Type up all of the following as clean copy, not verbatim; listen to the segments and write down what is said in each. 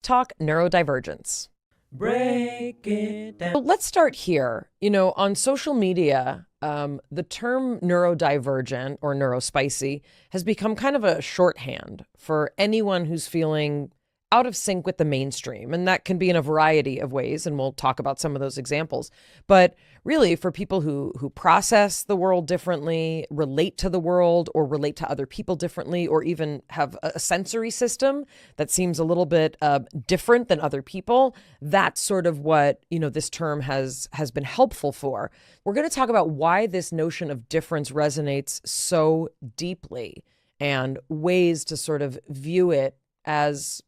Talk neurodivergence. Break it down. So let's start here. On social media, the term neurodivergent or neurospicy has become kind of a shorthand for anyone who's feeling out of sync with the mainstream. And that can be in a variety of ways, and we'll talk about some of those examples. But really, for people who process the world differently, relate to the world or relate to other people differently, or even have a sensory system that seems a little bit different than other people, that's sort of what, this term has been helpful for. We're going to talk about why this notion of difference resonates so deeply and ways to sort of view it as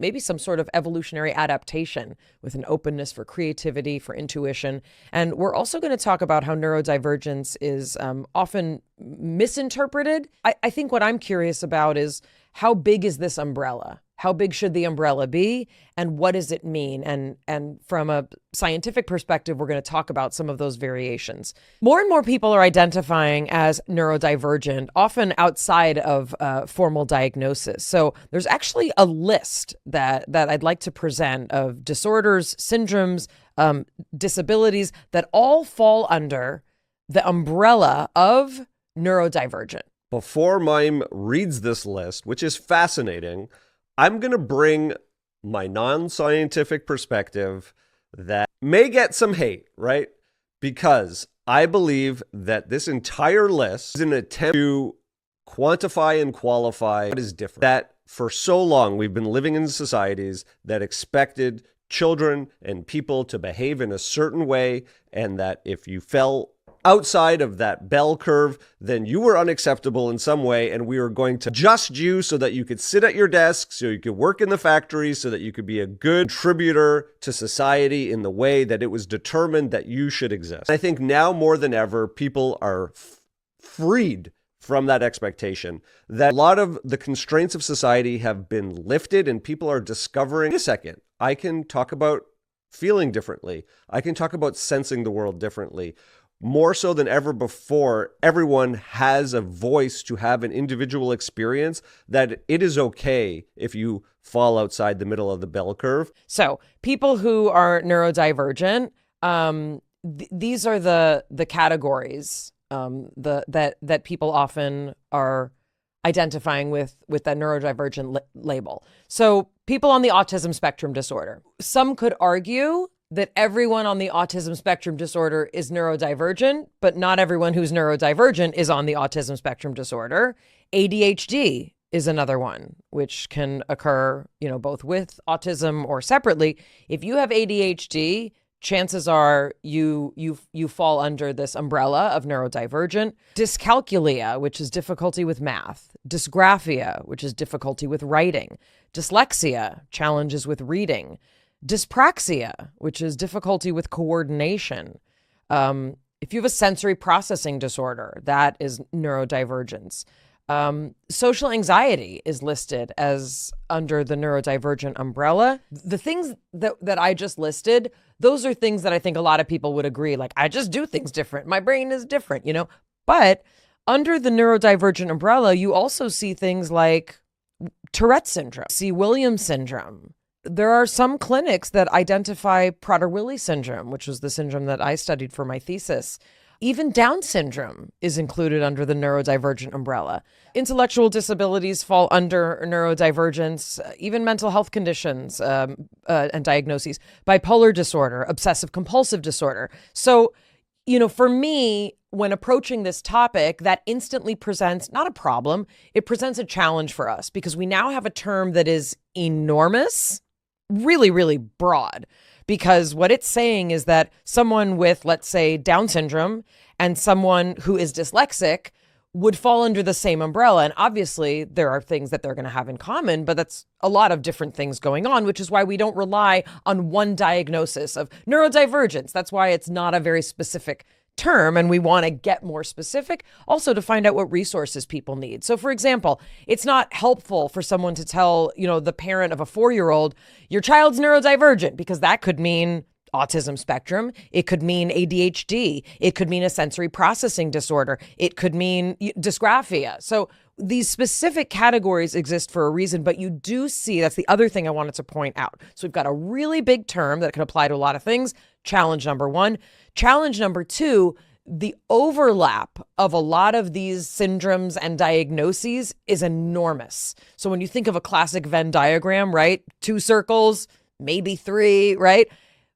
maybe some sort of evolutionary adaptation with an openness for creativity, for intuition. And we're also going to talk about how neurodivergence is often misinterpreted. I think what I'm curious about is, how big is this umbrella? How big should the umbrella be? And what does it mean? And from a scientific perspective, we're going to talk about some of those variations. More and more people are identifying as neurodivergent, often outside of formal diagnosis. So there's actually a list that I'd like to present of disorders, syndromes, disabilities that all fall under the umbrella of neurodivergent. Before Mayim reads this list, which is fascinating, I'm going to bring my non-scientific perspective that may get some hate, right? Because I believe that this entire list is an attempt to quantify and qualify what is different. That for so long we've been living in societies that expected children and people to behave in a certain way, and that if you fell outside of that bell curve, then you were unacceptable in some way, and we were going to adjust you so that you could sit at your desk, so you could work in the factory, so that you could be a good contributor to society in the way that it was determined that you should exist. I think now more than ever, people are freed from that expectation, that a lot of the constraints of society have been lifted, and people are discovering, wait a second, I can talk about feeling differently. I can talk about sensing the world differently. More so than ever before, everyone has a voice to have an individual experience, that it is okay if you fall outside the middle of the bell curve. So people who are neurodivergent, these are the categories that people often are identifying with that neurodivergent label. So people on the autism spectrum disorder. Some could argue that everyone on the autism spectrum disorder is neurodivergent, but not everyone who's neurodivergent is on the autism spectrum disorder. ADHD is another one, which can occur, both with autism or separately. If you have ADHD, chances are you fall under this umbrella of neurodivergent. Dyscalculia, which is difficulty with math. Dysgraphia, which is difficulty with writing. Dyslexia, challenges with reading. Dyspraxia, which is difficulty with coordination. If you have a sensory processing disorder, that is neurodivergence. Social anxiety is listed as under the neurodivergent umbrella. The things that I just listed, those are things that I think a lot of people would agree, like, I just do things different. My brain is different, But under the neurodivergent umbrella, you also see things like Tourette syndrome, see Williams syndrome. There are some clinics that identify Prader-Willi syndrome, which was the syndrome that I studied for my thesis. Even Down syndrome is included under the neurodivergent umbrella. Intellectual disabilities fall under neurodivergence, even mental health conditions and diagnoses, bipolar disorder, obsessive compulsive disorder. So, for me, when approaching this topic, that instantly presents not a problem, it presents a challenge for us, because we now have a term that is enormous, really, really broad, because what it's saying is that someone with, let's say, Down syndrome and someone who is dyslexic would fall under the same umbrella. And obviously there are things that they're going to have in common, but that's a lot of different things going on, which is why we don't rely on one diagnosis of neurodivergence. That's why it's not a very specific term, and we want to get more specific also to find out what resources people need. So for example, it's not helpful for someone to tell, the parent of a 4-year-old, your child's neurodivergent, because that could mean autism spectrum. It could mean ADHD. It could mean a sensory processing disorder. It could mean dysgraphia. So these specific categories exist for a reason, but you do see, that's the other thing I wanted to point out. So we've got a really big term that can apply to a lot of things. Challenge number one. Challenge number two, the overlap of a lot of these syndromes and diagnoses is enormous. So when you think of a classic Venn diagram, right? 2 circles, maybe 3, right?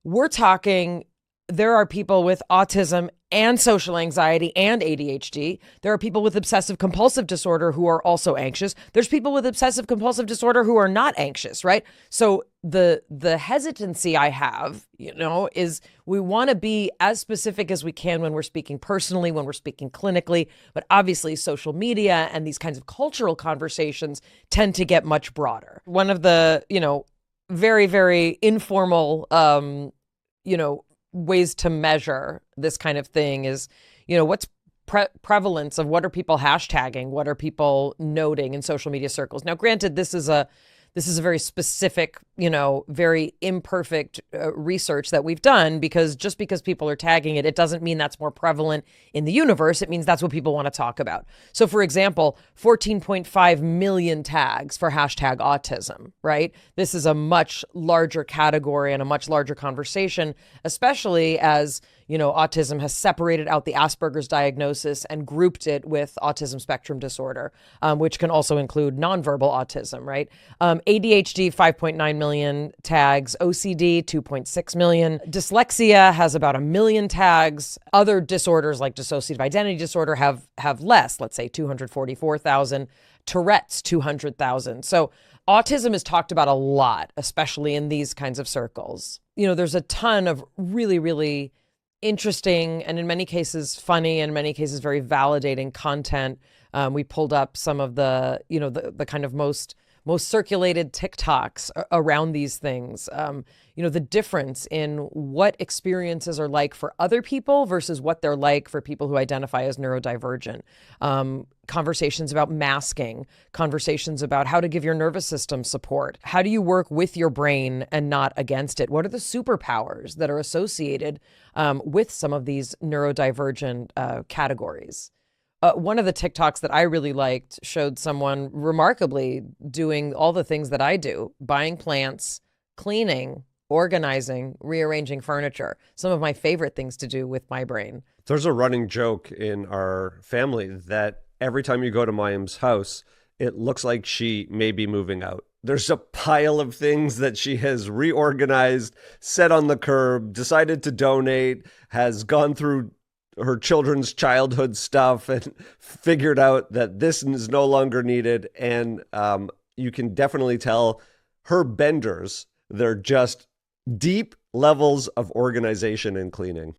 We're talking, there are people with autism and social anxiety and ADHD. There are people with obsessive compulsive disorder who are also anxious. There's people with obsessive compulsive disorder who are not anxious, right? So the hesitancy I have, is we want to be as specific as we can when we're speaking personally, when we're speaking clinically, but obviously social media and these kinds of cultural conversations tend to get much broader. One of the, very, very informal, ways to measure this kind of thing is, what's prevalence of what are people hashtagging? What are people noting in social media circles? Now, granted, this is a very specific, very imperfect research that we've done, because just because people are tagging it, it doesn't mean that's more prevalent in the universe. It means that's what people want to talk about. So for example, 14.5 million tags for hashtag autism, right? This is a much larger category and a much larger conversation, especially as autism has separated out the Asperger's diagnosis and grouped it with autism spectrum disorder, which can also include nonverbal autism, right? ADHD, 5.9 million tags, OCD, 2.6 million. Dyslexia has about 1 million tags. Other disorders like dissociative identity disorder have less, let's say 244,000. Tourette's, 200,000. So autism is talked about a lot, especially in these kinds of circles. There's a ton of really, really interesting and in many cases funny and in many cases very validating content. We pulled up some of the, the kind of most circulated TikToks around these things. The difference in what experiences are like for other people versus what they're like for people who identify as neurodivergent. Conversations about masking, conversations about how to give your nervous system support. How do you work with your brain and not against it? What are the superpowers that are associated with some of these neurodivergent categories? One of the TikToks that I really liked showed someone remarkably doing all the things that I do: buying plants, cleaning, organizing, rearranging furniture. Some of my favorite things to do with my brain. There's a running joke in our family that every time you go to Mayim's house, it looks like she may be moving out. There's a pile of things that she has reorganized, set on the curb, decided to donate, has gone through her children's childhood stuff and figured out that this is no longer needed. And you can definitely tell her benders, they're just deep levels of organization and cleaning.